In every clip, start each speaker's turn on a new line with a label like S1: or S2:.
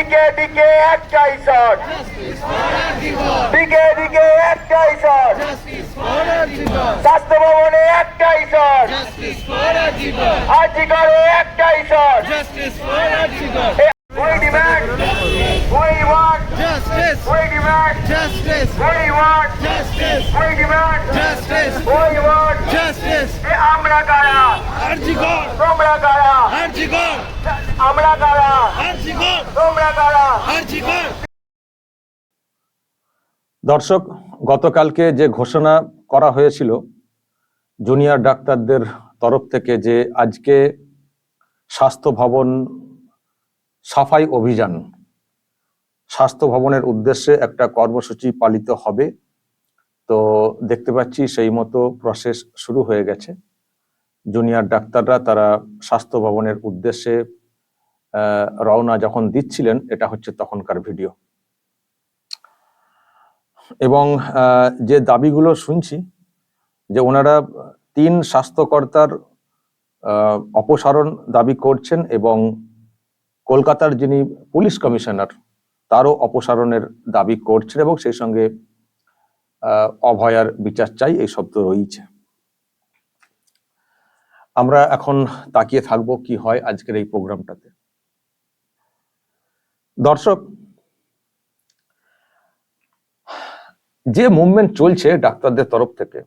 S1: দিকে দিকে একটাই শট, দিকে দিকে একটাই শট, স্বাস্থ্য ভবনে একটাই শট, আজিকারে একটাই shot. We demand, we want
S2: Justice!
S1: we demand,
S2: Justice!
S1: we want
S2: Justice!
S1: we demand,
S2: Justice!
S1: we want।
S2: Justice!
S1: আমরা কারা,
S2: Arjigor!
S1: তোমরা কারা,
S2: Arjigor!
S1: আমরা কারা,
S2: Arjigor!
S1: তোমরা কারা।
S2: Arjigor!
S3: দর্শক, গতকালকে যে ঘোষণা করা হয়েছিল জুনিয়র ডাক্তারদের তরফ থেকে যে আজকে স্বাস্থ্য ভবন সাফাই অভিযান, স্বাস্থ্য ভবনের উদ্দেশ্যে একটা কর্মসূচি পালিত হবে, তো দেখতে পাচ্ছি সেই মতো প্রসেস শুরু হয়ে গেছে। জুনিয়র ডাক্তাররা তারা স্বাস্থ্য ভবনের উদ্দেশ্যে রওনা যখন দিচ্ছিলেন, এটা হচ্ছে তখনকার ভিডিও। এবং যে দাবিগুলো শুনছি যে ওনারা 3 স্বাস্থ্যকর্তার অপসারণ দাবি করছেন এবং কলকাতার যিনি পুলিশ কমিশনার তারও অপসারণের দাবি করছেন এবং সেই সঙ্গে অভয়ার বিচার চাই, এই শব্দ রয়েছে। আমরা এখন তাকিয়ে থাকবো কি হয় আজকের এই প্রোগ্রামটাতে। দর্শক, যে মুভমেন্ট চলছে ডাক্তারদের তরফ থেকে,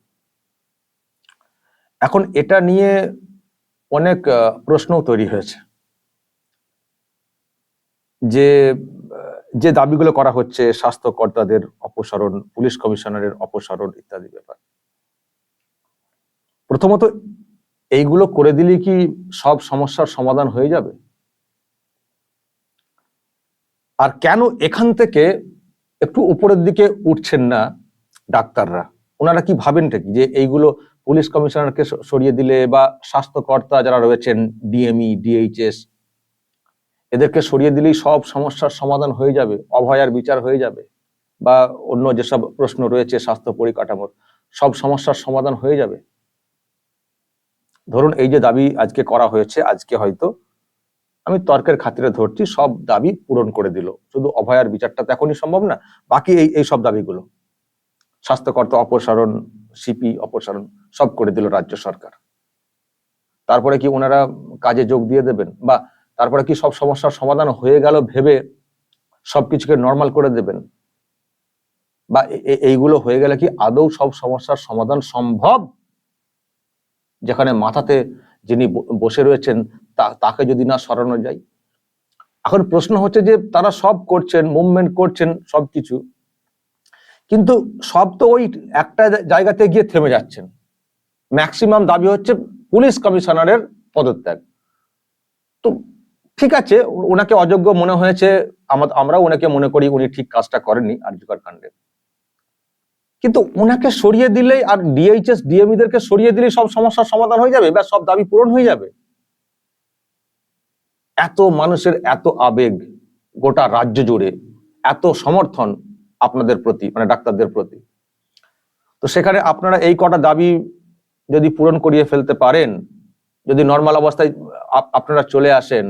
S3: এখন এটা নিয়ে অনেক প্রশ্ন তৈরি হয়েছে যে যে দাবিগুলো করা হচ্ছে, স্বাস্থ্যকর্তাদের অপসারণ, পুলিশ কমিশনারের অপসারণ ইত্যাদি ব্যাপার। প্রথমত, এইগুলো করে দিলে কি সব সমস্যার সমাধান হয়ে যাবে? আর কেন এখান থেকে একটু উপরের দিকে উঠছেন না ডাক্তাররা? ওনারা কি ভাবেন কি যে এইগুলো পুলিশ কমিশনারকে সরিয়ে দিলে বা স্বাস্থ্যকর্তা যারা রয়েছেন ডিএমই, ডিএইচএস, এদেরকে সরিয়ে দিলেই সব সমস্যার সমাধান হয়ে যাবে, অভয়ার বিচার হয়ে যাবে, বা অন্য যেসব প্রশ্ন রয়েছে স্বাস্থ্য পরিকাঠামোর সব সমস্যার সমাধান হয়ে যাবে? ধরুন এই যে দাবি আজকে করা হয়েছে, আজকে হয়তো আমি তর্কের খাতিরে ধরছি সব দাবি পূরণ করে দিল, শুধু অভয়ার বিচারটা তো এখনই সম্ভব না, বাকি এই সব দাবিগুলো, স্বাস্থ্যকর্তা অপসারণ, সিপি অপসারণ সব করে দিল রাজ্য সরকার। তারপরে কি ওনারা কাজে যোগ দিয়ে দেবেন, বা তারপরে কি সব সমস্যার সমাধান হয়ে গেল ভেবে সবকিছুকে নর্মাল করে দেবেন? বা এইগুলো হয়ে গেলে কি আদৌ সব সমস্যার সমাধান সম্ভব? যেখানে মাথাতে যিনি বসে রয়েছেন তাকে যদি না সরানো যায়। এখন প্রশ্ন হচ্ছে যে তারা সব করছেন, মুভমেন্ট করছেন সবকিছু, কিন্তু সব তো ওই একটা জায়গাতে গিয়ে থেমে যাচ্ছেন। ম্যাক্সিমাম দাবি হচ্ছে পুলিশ কমিশনারের পদত্যাগ। তো ঠিক আছে, ওনাকে অযোগ্য মনে হয়েছে, আমরাও ওনাকে মনে করি উনি ঠিক কাজটা করেননি আরজিকর কাণ্ডে, কিন্তু ওনাকে সরিয়ে দিলেই আর ডিএইচএস ডিএমইদেরকে সরিয়ে দিলেই সব সমস্যার সমাধান হয়ে যাবে বা সব দাবি পূরণ হয়ে যাবে? এত মানুষের এত আবেগ গোটা রাজ্য জুড়ে, এত সমর্থন আপনাদের প্রতি, মানে ডাক্তারদের প্রতি, তো সেখানে আপনারা এই কটা দাবি যদি পূরণ করিয়ে ফেলতে পারেন, যদি নর্মাল অবস্থায় আপনারা চলে আসেন,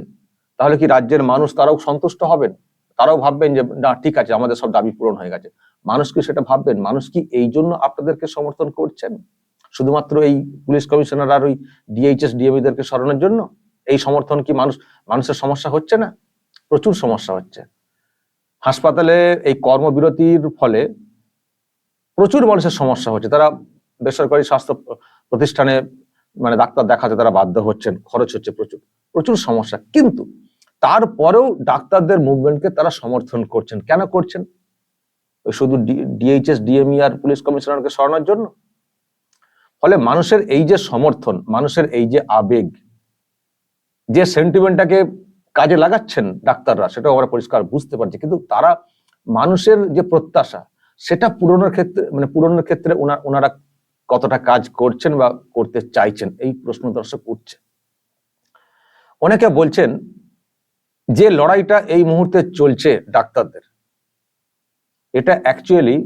S3: তাহলে কি রাজ্যের মানুষ তারাও সন্তুষ্ট হবেন? তারাও ভাববেন যে না ঠিক আছে, আমাদের সব দাবি পূরণ হয়ে গেছে? মানুষ কি সেটা ভাববেন? মানুষ কি এই জন্য আপনাদেরকে সমর্থন করছেন? শুধুমাত্র এই পুলিশ কমিশনার আর ওই ডিএইচএস ডিএমইদেরকে সরানোর জন্য? এই সমর্থন কি মানুষের সমস্যা হচ্ছে না? প্রচুর সমস্যা হচ্ছে। হাসপাতালে এই কর্মবিরতির ফলে প্রচুর মানুষের সমস্যা হচ্ছে। তারা বেসরকারি স্বাস্থ্য প্রতিষ্ঠানে মানে ডাক্তার দেখাতে তারা বাধ্য হচ্ছেন, খরচ হচ্ছে প্রচুর, প্রচুর সমস্যা। কিন্তু তারপরেও ডাক্তারদের মুভমেন্টকে তারা সমর্থন করছেন। কেন করছেন? ওই শুধু ডিএইচএস ডিএমই আর পুলিশ কমিশনারকে সরানোর জন্য? ফলে মানুষের এই যে সমর্থন, মানুষের এই যে আবেগ, যে সেন্টিমেন্টটাকে কাজে লাগাচ্ছেন ডাক্তাররা, সেটাও আমরা পরিষ্কার বুঝতে পারছি, কিন্তু তারা মানুষের যে প্রত্যাশা সেটা পূরণের ক্ষেত্রে ওনারা কতটা কাজ করছেন বা করতে চাইছেন, এই প্রশ্ন দর্শক উঠছে। অনেকে বলছেন যে লড়াইটা এই মুহূর্তে চলছে ডাক্তারদের, এটা অ্যাকচুয়ালি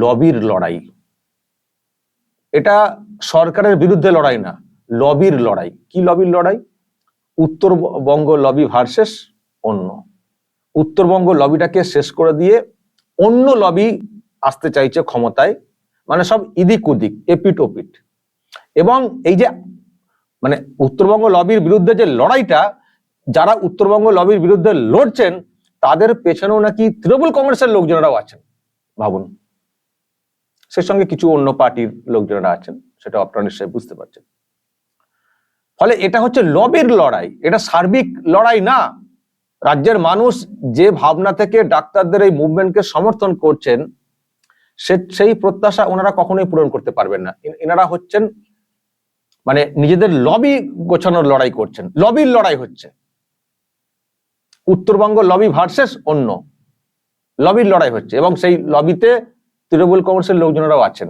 S3: লবির লড়াই। এটা সরকারের বিরুদ্ধে লড়াই না, লবির লড়াই। কি লবির লড়াই? উত্তরবঙ্গ লবি ভার্সেস অন্য। উত্তরবঙ্গ লবিটাকে শেষ করে দিয়ে অন্য লবি আসতে চাইছে ক্ষমতায়, মানে সব ইদিক উদিক, এপিট ওপিট। এবং এই যে মানে উত্তরবঙ্গ লবির বিরুদ্ধে যে লড়াইটা, যারা উত্তরবঙ্গ লবির বিরুদ্ধে লড়ছেন তাদের পেছনেও নাকি তৃণমূল কংগ্রেসের লোকজনেরাও আছেন, ভাবুন। সে সঙ্গে কিছু অন্য পার্টির লোকজনেরা আছেন, সেটা আপনারা নিশ্চয়ই বুঝতে পারছেন। ফলে এটা হচ্ছে লবির লড়াই, এটা সার্বিক লড়াই না। রাজ্যের মানুষ যে ভাবনা থেকে ডাক্তারদের এই মুভমেন্টকে সমর্থন করছেন, সেই প্রত্যাশা ওনারা কখনোই পূরণ করতে পারবেন না। এনারা হচ্ছেন মানে নিজেদের লবি গোছানোর লড়াই করছেন, লবির লড়াই হচ্ছে। উত্তরবঙ্গ লবি ভার্সেস অন্য লবির লড়াই হচ্ছে, এবং সেই লবিতে তৃণমূল কংগ্রেসের লোকজনেরাও আছেন,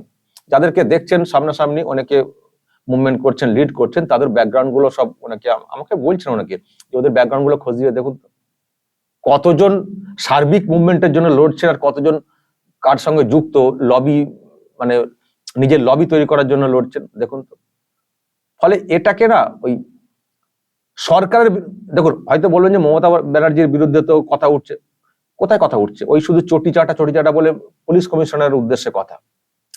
S3: যাদেরকে দেখছেন সামনাসামনি, অনেকে মুভমেন্ট করছেন, লিড করছেন। তাদের ব্যাকগ্রাউন্ড গুলো সব অনেকে আমাকে বলছেন, অনেকে যে ওদের ব্যাকগ্রাউন্ড গুলো খোঁজ দিয়ে দেখুন কতজন সার্বিক মুভমেন্টের জন্য লড়ছেন আর কতজন কার সঙ্গে যুক্ত লবি, মানে নিজের লবি তৈরি করার জন্য লড়ছেন, দেখুন তো। ফলে এটাকে না ওই সরকারের, দেখুন হয়তো বলবেন যে মমতা ব্যানার্জির বিরুদ্ধে তো কথা উঠছে, কোথায় কথা উঠছে? ওই শুধু চটি চাটা বলে পুলিশ কমিশনারের উদ্দেশ্যে কথা,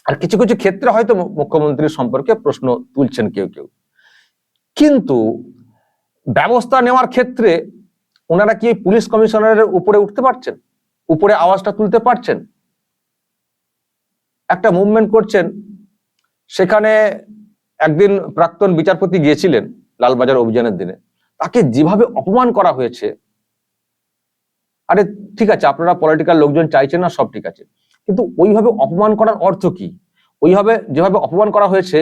S3: আর কিছু কিছু ক্ষেত্রে হয়তো মুখ্যমন্ত্রীর সম্পর্কে প্রশ্ন তুলছেন কেউ কেউ। কিন্তু ব্যবস্থা নেওয়ার ক্ষেত্রে ওনারা কি পুলিশ কমিশনারের উপরে উঠতে পারছেন, উপরে আওয়াজটা তুলতে পারছেন? একটা মুভমেন্ট করছেন, সেখানে একদিন প্রাক্তন বিচারপতি গিয়েছিলেন লালবাজার অভিযানের দিনে, তাকে যেভাবে অপমান করা হয়েছে, আরে ঠিক আছে আপনারা পলিটিক্যাল লোকজন চাইছেন না, সব ঠিক আছে, কিন্তু ওইভাবে অপমান করার অর্থ কি? ওইভাবে যেভাবে অপমান করা হয়েছে,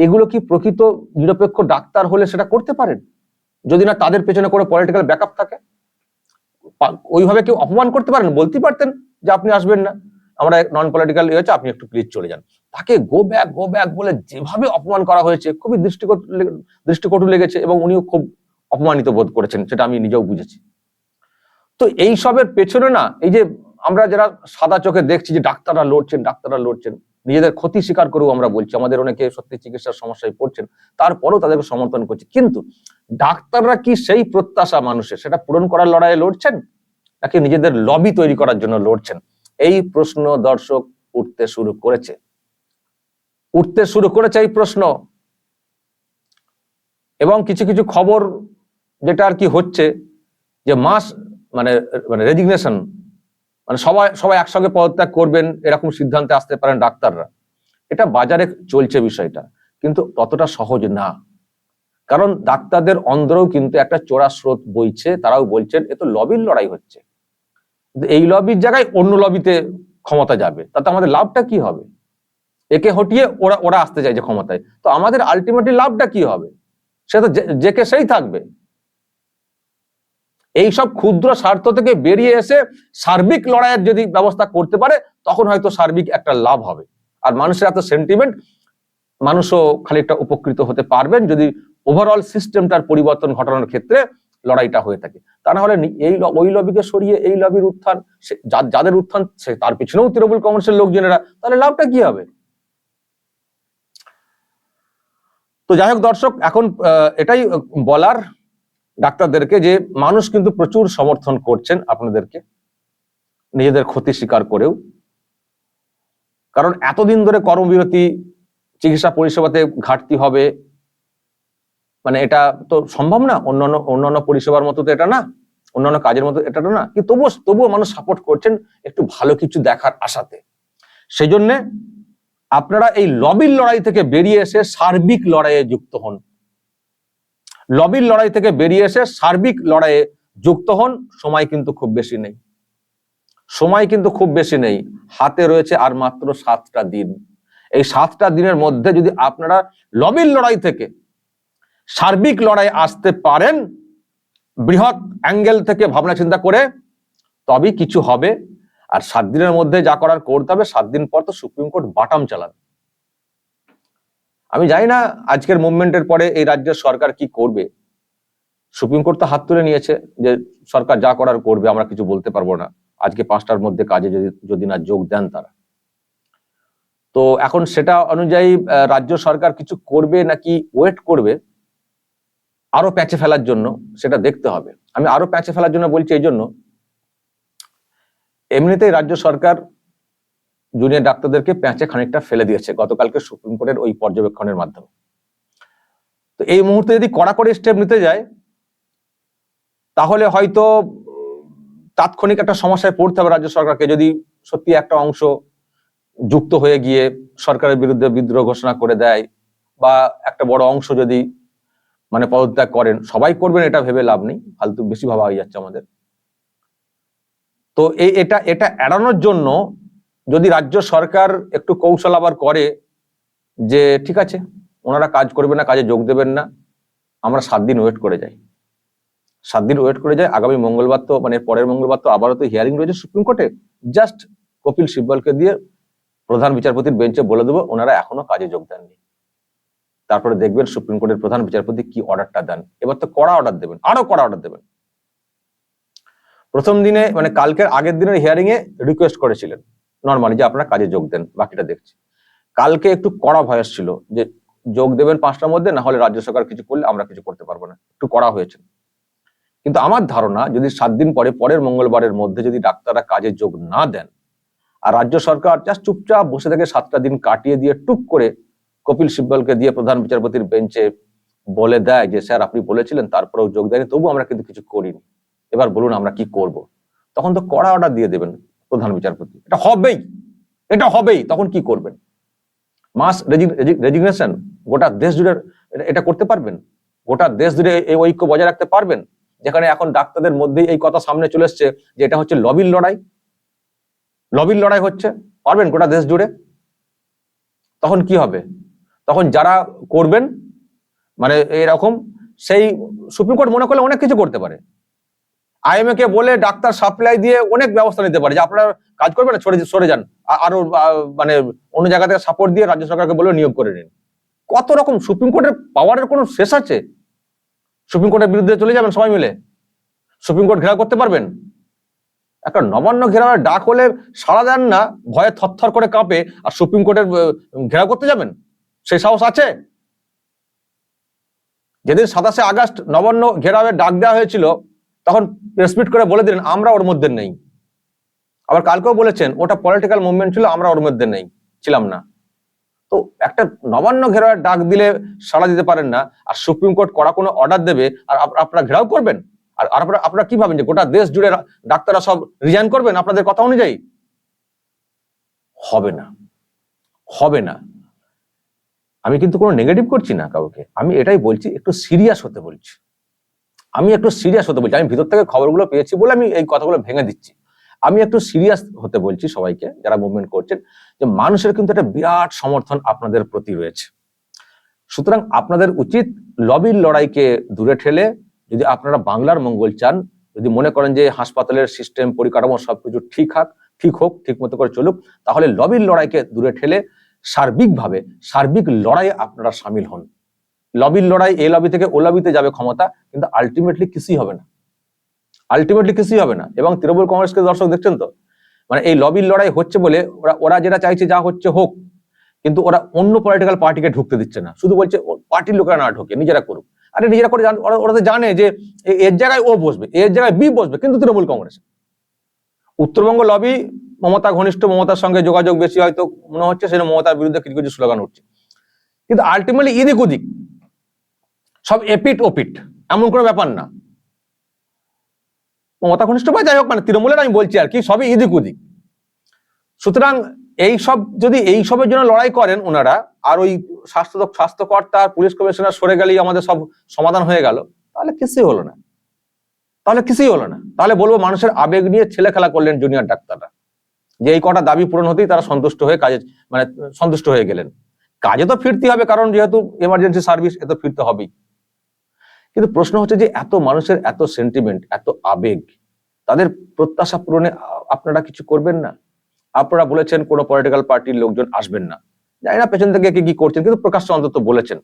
S3: এগুলো কি প্রকৃত নিরপেক্ষ ডাক্তার হলে সেটা করতে পারেন? যদি না তাদের পেছনে করে পলিটিক্যাল ব্যাকআপ থাকে, ওইভাবে কেউ অপমান করতে পারেন? বলতে পারতেন যে আপনি আসবেন না, আমরা নন পলিটিক্যাল হয়েছে, আপনি একটু প্লিজ চলে যান। তাকে গো ব্যাক বলে যেভাবে অপমান করা হয়েছে, খুবই দৃষ্টিকটু লেগেছে, এবং উনিও খুব অপমানিত বোধ করেছেন, সেটা আমি নিজেও বুঝেছি। তো এই সবের পেছনে না, এই যে আমরা যারা সাদা চোখে দেখছি যে ডাক্তাররা লড়ছেন, নিজেদের ক্ষতি স্বীকার করেও আমরা বলছি, আমাদের অনেকে সত্যি চিকিৎসার সমস্যায় পড়ছেন, তারপরেও তাদেরকে সমর্থন করছি। কিন্তু ডাক্তাররা কি সেই প্রত্যাশা মানুষের, সেটা পূরণ করার লড়াইয়ে লড়ছেন, নাকি নিজেদের লবি তৈরি করার জন্য লড়ছেন? এই প্রশ্ন দর্শক উঠতে শুরু করেছে এই প্রশ্ন। এবং কিছু কিছু খবর যেটা আর কি হচ্ছে, যে মাস মানে রেজিগনেশন, মানে সবাই একসঙ্গে পদত্যাগ করবেন, এরকম সিদ্ধান্তে আসতে পারেন ডাক্তাররা। এটা বাজারে চলছে বিষয়টা, কিন্তু ততটা সহজ না। কারণ ডাক্তারদের অন্দরেও কিন্তু একটা চোরা স্রোত বইছে, তারাও বলছেন এ তো লবির লড়াই হচ্ছে, এই লবির জায়গায় অন্য লবিতে ক্ষমতা যাবে, তাতে আমাদের লাভটা কি হবে? একে হটিয়ে ওরা আসতে চাইছে ক্ষমতায়, তো আমাদের আলটিমেটলি লাভটা কি হবে? সে তো যে কে সেই থাকবে। এই সব ক্ষুদ্র স্বার্থ থেকে বেরিয়ে এসে সার্বিক লড়াইয়ের যদি ব্যবস্থা করতে পারে, তখন হয়তো সার্বিক একটা লাভ হবে। আর মানুষের এত সেন্টিমেন্ট, মানুষও খানিকটা উপকৃত হতে পারবেন যদি ওভারঅল সিস্টেমটার পরিবর্তন ঘটানোর ক্ষেত্রে লড়াইটা হয়ে থাকে। তা না হলে ওই লবিকে সরিয়ে এই লবির উত্থান, যাদের উত্থান তার পিছনেও তৃণমূল কংগ্রেসের লোকজনেরা, তাহলে লাভটা কি হবে? তো যাই হোক দর্শক, এখন এটাই বলার ডাক্তারদেরকে, যে মানুষ কিন্তু প্রচুর সমর্থন করছেন আপনাদেরকে, নিজেদের ক্ষতি স্বীকার করেও। কারণ এতদিন ধরে কর্মবিরতি, চিকিৎসা পরিষেবাতে ঘাটতি হবে, মানে এটা তো সম্ভব না। অন্যান্য পরিষেবার মতো তো এটা না, অন্যান্য কাজের মতো এটা না, কিন্তু তবুও মানুষ সাপোর্ট করছেন একটু ভালো কিছু দেখার আশাতে। সেই জন্য আপনারা এই লবির লড়াই থেকে বেরিয়ে এসে সার্বিক লড়াইয়ে যুক্ত হন। লবির লড়াই থেকে বেরিয়ে এসে সার্বিক লড়াইয়ে যুক্ত হন। সময় কিন্তু খুব বেশি নেই, হাতে রয়েছে আর মাত্র 7টা দিন। এই 7টা দিনের মধ্যে যদি আপনারা লবির লড়াই থেকে সার্বিক লড়াই আসতে পারেন, বৃহৎ অ্যাঙ্গেল থেকে ভাবনা চিন্তা করে, তবেই কিছু হবে। আর 7 দিনের মধ্যে যা করার করতে হবে, 7 দিন পর তো সুপ্রিম কোর্ট বাটাম চালাবে। আমি জানি না আজকের মুভমেন্টের পরে এই রাজ্যের সরকার কি করবে। সুপ্রিম কোর্ট তো হাত তুলে নিয়েছে যে সরকার যা করার করবে, আমরা কিছু বলতে পারবো না, আজকে 5টার মধ্যে কাজে যদি না যোগ দেন তারা। তো এখন সেটা অনুযায়ী রাজ্য সরকার কিছু করবে নাকি ওয়েট করবে আরো প্যাঁচে ফেলার জন্য, সেটা দেখতে হবে। আমি আরো প্যাঁচে ফেলার জন্য বলছি এই জন্য, এমনিতেই রাজ্য সরকার জুনিয়র ডাক্তারদেরকে প্যাঁচে খানিকটা ফেলে দিয়েছে গতকালকে সুপ্রিম কোর্টের ওই পর্যবেক্ষণের মাধ্যমে। তো এই মুহূর্তে যদি কড়াকড়ি স্টেপ নিতে যায় তাহলে হয়তো তাৎক্ষণিক একটা সমস্যায় পড়তে হবে রাজ্য সরকারকে, যদি সত্যি একটা অংশ যুক্ত হয়ে গিয়ে সরকারের বিরুদ্ধে বিদ্রোহ ঘোষণা করে দেয়, বা একটা বড় অংশ যদি মানে পদত্যাগ করেন। সবাই করবেন এটা ভেবে লাভ নেই, ফালতু বেশি ভাবা হয়ে যাচ্ছে আমাদের। তো এটা এড়ানোর জন্য যদি রাজ্য সরকার একটু কৌশল আবার করে যে ঠিক আছে ওনারা কাজ করবেন না, কাজে যোগ দেবেন না, আমরা 7 দিন ওয়েট করে যাই, 7 দিন ওয়েট করে যাই। আগামী মঙ্গলবার তো মানে পরের মঙ্গলবার তো আবারও তো হিয়ারিং রয়েছে সুপ্রিম কোর্টে। জাস্ট কপিল সিব্বলকে দিয়ে প্রধান বিচারপতির বেঞ্চে বলে দেবো ওনারা এখনো কাজে যোগ দেননি। তারপরে দেখবেন সুপ্রিম কোর্টের প্রধান বিচারপতি কি অর্ডারটা দেন। এবার তো কড়া অর্ডার দেবেন, আরো কড়া অর্ডার দেবেন। প্রথম দিনে মানে কালকের আগের দিনের হিয়ারিং এ রিকোয়েস্ট করেছিলেন নর্মালি যে আপনারা কাজে যোগ দেন, বাকিটা দেখছি। কালকে একটু কড়া ভয়েস ছিল যে যোগ দেবেন 5টার মধ্যে, না হলে রাজ্য সরকার কিছু করলে আমরা কিছু করতে পারবো না, একটু কড়া হয়েছে। কিন্তু আমার ধারণা যদি 7 দিন পরে পরের মঙ্গলবারের মধ্যে যদি ডাক্তাররা কাজে যোগ না দেন আর রাজ্য সরকার জাস্ট চুপচাপ বসে থেকে 7টা দিন কাটিয়ে দিয়ে টুক করে কপিল সিব্বলকে দিয়ে প্রধান বিচারপতির বেঞ্চে বলে দেয় যে স্যার আপনি বলেছিলেন তারপরেও যোগ দেয়নি, তবু আমরা কিন্তু কিছু করিনি, এবার বলুন আমরা কি করব, তখন তো কড়া অর্ডার দিয়ে দেবেন প্রধান বিচারপতি। এটা হবেই। তখন কি করবেন? মাস রেজিগনেশন গোটা দেশ জুড়ে এটা করতে পারবেন? গোটা দেশ জুড়ে এই ঐক্য বজায় রাখতে পারবেন? যেখানে এখন ডাক্তারদের মধ্যেই এই কথা সামনে চলে এসছে যে এটা হচ্ছে লবির লড়াই হচ্ছে, পারবেন গোটা দেশ জুড়ে? তখন কি হবে? তখন যারা করবেন মানে এরকম, সেই সুপ্রিম কোর্ট মনে করলে অনেক কিছু করতে পারে, আইএমএ কে বলে ডাক্তার সাপ্লাই দিয়ে অনেক ব্যবস্থা নিতে পারে যে আপনারা কাজ করবেন না, সরে যান, আরো মানে অন্য জায়গা থেকে সাপোর্ট দিয়ে রাজ্য সরকারকে বলে নিয়োগ করে নিন। কত রকম সুপ্রিম কোর্টের পাওয়ারের কোনো শেষ আছে? সুপ্রিম কোর্টের বিরুদ্ধে চলে যাবেন সবাই মিলে, সুপ্রিম কোর্ট ঘেরাও করতে পারবেন? একটা নবান্ন ঘেরাওয়ের ডাক হলে সাড়া দেন না, ভয়ে থরথর করে কাঁপে, আর সুপ্রিম কোর্টের ঘেরাও করতে যাবেন? সেই সাহস আছে? যেদিন 27শে আগস্ট নবান্ন ঘেরাওয়ের ডাক দেওয়া হয়েছিল তখন প্রেসমিট করে বলে দিলেন আমরা ওর মধ্যে নেই। আবার কালকেও বলেছেন ওটা পলিটিক্যাল মুভমেন্ট ছিল, আমরা ওর মধ্যে ছিলাম না। তো একটা নবান্ন ঘেরাওয়ের ডাক দিলে সাড়া দিতে পারেন না, আর সুপ্রিম কোর্ট কড়া কোনো অর্ডার দেবে আর আপনারা ঘেরাও করবেন? আর আপনারা কি ভাবেন যে গোটা দেশ জুড়ে ডাক্তাররা সব রিজাইন করবেন আপনাদের কথা অনুযায়ী? হবে না। আমি কিন্তু কোনো নেগেটিভ করছি না কাউকে, আমি এটাই বলছি একটু সিরিয়াস হতে বলছি। আমি ভিতর থেকে খবরগুলো পেয়েছি বলে আমি এই কথাগুলো ভেঙে দিচ্ছি। আমি একটু সিরিয়াস হতে বলছি সবাইকে যারা মুভমেন্ট করছেন, যে মানুষের কিন্তু একটা বিরাট সমর্থন আপনাদের প্রতি রয়েছে। সুতরাং আপনাদের উচিত লবির লড়াইকে দূরে ঠেলে, যদি আপনারা বাংলার মঙ্গল চান, যদি মনে করেন যে হাসপাতালের সিস্টেম পরিকাঠামো সবকিছু ঠিক হোক, ঠিক মতো করে চলুক, তাহলে লবির লড়াইকে দূরে ঠেলে সার্বিক লড়াইয়ে আপনারা সামিল হন। লবির লড়াই এই লবি থেকে ও লবিতে যাবে ক্ষমতা, কিন্তু আলটিমেটলি কিছুই হবে না। এবং তৃণমূল কংগ্রেসকে দর্শক দেখছেন তো, মানে এই লবির লড়াই হচ্ছে বলে ওরা যেটা চাইছে যা হচ্ছে হোক, কিন্তু ওরা অন্য পলিটিক্যাল পার্টিকে ঢুকতে দিচ্ছে না, শুধু বলছে পার্টির লোকেরা না ঢোকে, নিজেরা করুক। আরে নিজেরা করে ওরা তো জানে যে এর জায়গায় ও বসবে, এর জায়গায় বি বসবে, কিন্তু তৃণমূল কংগ্রেস উত্তরবঙ্গ লবি মমতা ঘনিষ্ঠ, মমতার সঙ্গে যোগাযোগ বেশি, হয়তো মনে হচ্ছে সেটা মমতার বিরুদ্ধে কিছু স্লোগান উঠছে, কিন্তু আলটিমেটলি এদিক ওদিক সব এপিট ওপিট, এমন কোনো ব্যাপার না। মমতা ঘনিষ্ঠ বা যাই হোক, মানে তৃণমূলের আমি বলছি আর কি, সবই এদিক ওদিক। সুতরাং যদি এইসবের জন্য লড়াই করেন ওনারা, আর ওই স্বাস্থ্যকর্তা পুলিশ কমিশনার সরে গেলেই আমাদের সব সমাধান হয়ে গেল, তাহলে কিছুই হলো না। তাহলে বলবো মানুষের আবেগ নিয়ে ছেলে খেলা করলেন জুনিয়র ডাক্তাররা, যে এই কটা দাবি পূরণ হতেই তারা সন্তুষ্ট হয়ে গেলেন। কাজে তো ফিরতে হবে, কারণ যেহেতু এমার্জেন্সি সার্ভিস, এত ফিরতে হবেই। কিন্তু প্রশ্ন হচ্ছে যে এত মানুষের এত সেন্টিমেন্ট, এত আবেগ, তাদের প্রত্যাশা পূরণে আপনারা কিছু করবেন না? আপনারা বলেছেন কোনো পলিটিক্যাল পার্টির লোকজন আসবেন না, জানি না পেছন থেকে কি করছেন, কিন্তু প্রকাশ্য অন্তত বলেছেন।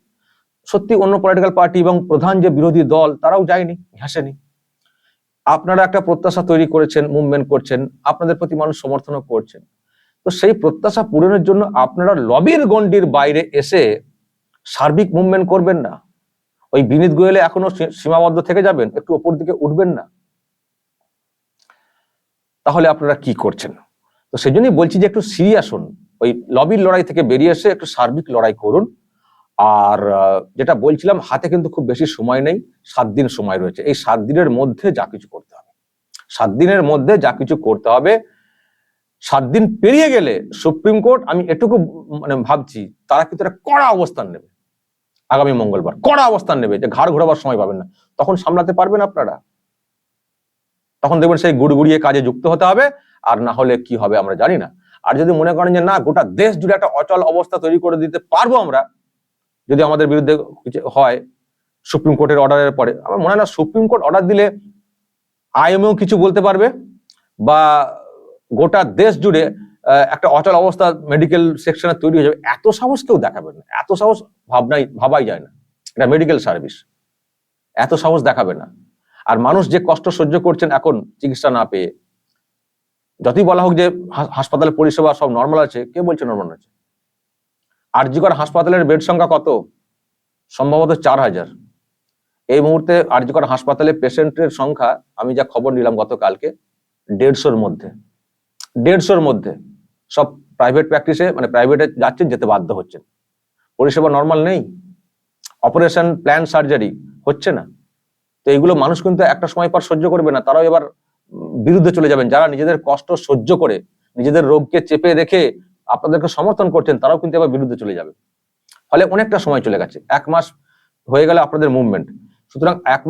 S3: সত্যি অন্য পলিটিক্যাল পার্টি এবং প্রধান যে বিরোধী দল তারাও যায়নি, হাসেনি। আপনারা একটা প্রত্যাশা তৈরি করেছেন, মুভমেন্ট করছেন, আপনাদের প্রতি মানুষ সমর্থনও করছেন। তো সেই প্রত্যাশা পূরণের জন্য আপনারা লবির গণ্ডির বাইরে এসে সার্বিক মুভমেন্ট করবেন না? ওই বিনীত গোয়েলে এখনো সীমাবদ্ধ থেকে যাবেন, একটু ওপর দিকে উঠবেন না? তাহলে আপনারা কি করছেন? তো সেই জন্যই বলছি যে একটু সিরিয়াস হন, ওই লবির লড়াই থেকে বেরিয়ে এসে একটু সার্বিক লড়াই করুন। আর যেটা বলছিলাম, হাতে কিন্তু খুব বেশি সময় নেই, 7 দিন সময় রয়েছে। এই 7 দিনের মধ্যে যা কিছু করতে হবে, 7 দিনের মধ্যে যা কিছু করতে হবে। 7 দিন পেরিয়ে গেলে সুপ্রিম কোর্ট, আমি এটুকু মানে ভাবছি, তারা কিন্তু একটা কড়া অবস্থান নেবে। আগামী মঙ্গলবার কড়া অবস্থান নেবে, যে ঘাড় ঘোরাবার সময় পাবেন না। তখন সামলাতে পারবেন আপনারা? তখন দেখবেন সেই গুড়গুড়িয়ে কাজে যুক্ত হতে হবে, আর না হলে কি হবে আমরা জানি না। আর যদি মনে করেন যে না, গোটা দেশ জুড়ে একটা অচল অবস্থা তৈরি করে দিতে পারবো আমরা, যদি আমাদের বিরুদ্ধে কিছু হয় সুপ্রিম কোর্টের অর্ডারের পরে, আমার মনে হয় না সুপ্রিম কোর্ট অর্ডার দিলে আইএমও কিছু বলতে পারবে, বা গোটা দেশ জুড়ে একটা অচল অবস্থা মেডিকেল সেকশনে তৈরি হয়ে যাবে। এত সাহস কেউ দেখাবে না, এত সাহস ভাবাই যায় না। এটা মেডিকেল সার্ভিস, এত সাহস দেখাবে না। আর মানুষ যে কষ্ট সহ্য করছেন এখন চিকিৎসা না পেয়ে, যতই বলা হোক যে হাসপাতালের পরিষেবা সব নর্মাল আছে, কে বলছে নর্মাল আছে? আরজিকর হাসপাতালের বেড সংখ্যা কত? সম্ভবত 4000। এই মুহূর্তে আরজিকর হাসপাতালে পেশেন্টের সংখ্যা, আমি যা খবর নিলাম গতকালকে, 150-র মধ্যে। 150-র মধ্যে। সব প্রাইভেট প্র্যাকটিসে, মানে প্রাইভেটে যাচ্ছেন, যেতে বাধ্য হচ্ছেন। পরিষেবা নর্মাল নেই, অপারেশন প্ল্যান সার্জারি হচ্ছে না। তো এইগুলো মানুষ কিন্তু একটা সময় পর সহ্য করবে না, তারাও এবার বিরুদ্ধে চলে যাবেন। যারা নিজেদের কষ্ট সহ্য করে, নিজেদের রোগকে চেপে রেখে আপনাদেরকে সমর্থন করছেন, তারাও কিন্তু এবার বিরুদ্ধে চলে যাবে। ফলে অনেকটা সময় চলে গেছে, 1 মাস হয়ে গেল আপনাদের মুভমেন্ট। সুতরাং 1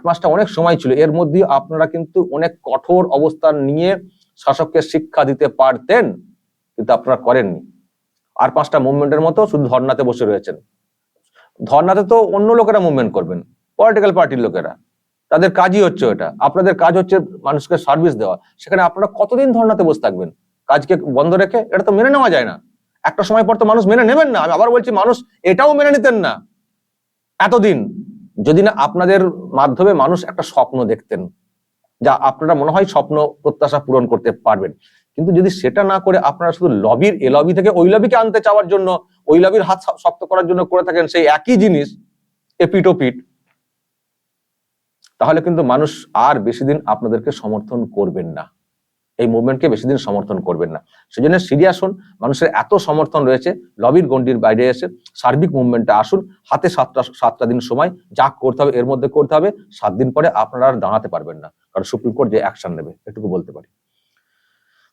S3: মাসটা অনেক সময় ছিল। এর মধ্যে আপনারা কিন্তু অনেক কঠোর অবস্থান নিয়ে শাসককে শিক্ষা দিতে পারতেন, কিন্তু আপনারা করেননি। আর 5টা মুভমেন্টের মতো শুধু ধর্নাতে বসে রয়েছেন। ধর্নাতে তো অন্য লোকেরা মুভমেন্ট করবেন, পলিটিক্যাল পার্টির লোকেরা, তাদের কাজই হচ্ছে ওটা। আপনাদের কাজ হচ্ছে মানুষকে সার্ভিস দেওয়া। সেখানে আপনারা কতদিন ধর্নাতে বসে থাকবেন কাজকে বন্ধ রেখে? এটা তো মেনে নেওয়া যায় না। একটা সময় পর তো মানুষ মেনে নেবেন না। আমি আবার বলছি, মানুষ এটাও মেনে নিতেন না এতদিন, যদি না আপনাদের মাধ্যমে মানুষ একটা স্বপ্ন দেখতেন, যা আপনারা মনে হয় স্বপ্ন প্রত্যাশা পূরণ করতে পারবেন। কিন্তু যদি সেটা না করে আপনারা শুধু লবির, এ লবি থেকে ওই লবিকে আনতে চাওয়ার জন্য, ওই লবির হাত শক্ত করার জন্য করে থাকেন সেই একই জিনিস এপিটোপিট, তাহলে কিন্তু মানুষ আর বেশি দিন আপনাদেরকে সমর্থন করবেন না, এই মুভমেন্টকে বেশি দিন সমর্থন করবেন না। সেজন্য সিরিয়াস হন। মানুষের এত সমর্থন রয়েছে, লবির গণ্ডির বাইরে এসে সার্বিক মুভমেন্টে আসুন। হাতে 7টা দিন সময়, যা করতে হবে এর মধ্যে করতে হবে। 7 দিন পরে আপনারা আর দাঁড়াতে পারবেন না, কারণ সুপ্রিম কোর্ট যে অ্যাকশন নেবে, এটুকু বলতে পারি।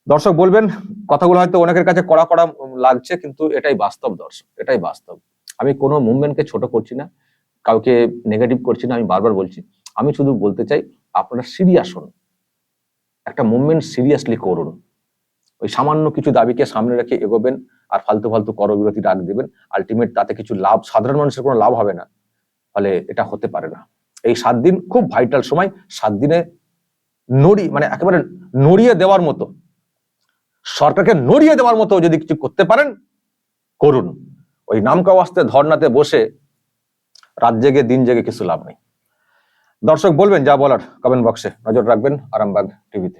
S3: দর্শক বলবেন, কথাগুলো হয়তো অনেকের কাছে কড়া কড়া লাগছে, কিন্তু এটাই বাস্তব দর্শক, এটাই বাস্তব। আমি কোনো মুভমেন্টকে ছোট করছি না, কাউকে নেগেটিভ করছি না। আমি বারবার বলছি, আমি শুধু বলতে চাই আপনারা সিরিয়াস হন, একটা মুভমেন্ট সিরিয়াসলি করুন। ওই সামান্য কিছু দাবিকে সামনে রেখে এগোবেন আর ফালতু ফালতু করবিরতি ডাক দেবেন, আলটিমেট তাতে কিছু লাভ, সাধারণ মানুষের কোনো লাভ হবে না। ফলে এটা হতে পারে না। এই 7 দিন খুব ভাইটাল সময়। 7 দিনে মানে একেবারে নড়িয়ে দেওয়ার মতো, সরকারকে নড়িয়ে দেওয়ার মতো যদি কিছু করতে পারেন করুন। ওই নামকা ওয়াস্তে ধর্নাতে বসে রাত জেগে দিন জেগে কিছু লাভ নেই। দর্শক বলবেন যা বলার কমেন্ট বক্সে, নজর রাখবেন আরামবাগ টিভিতে।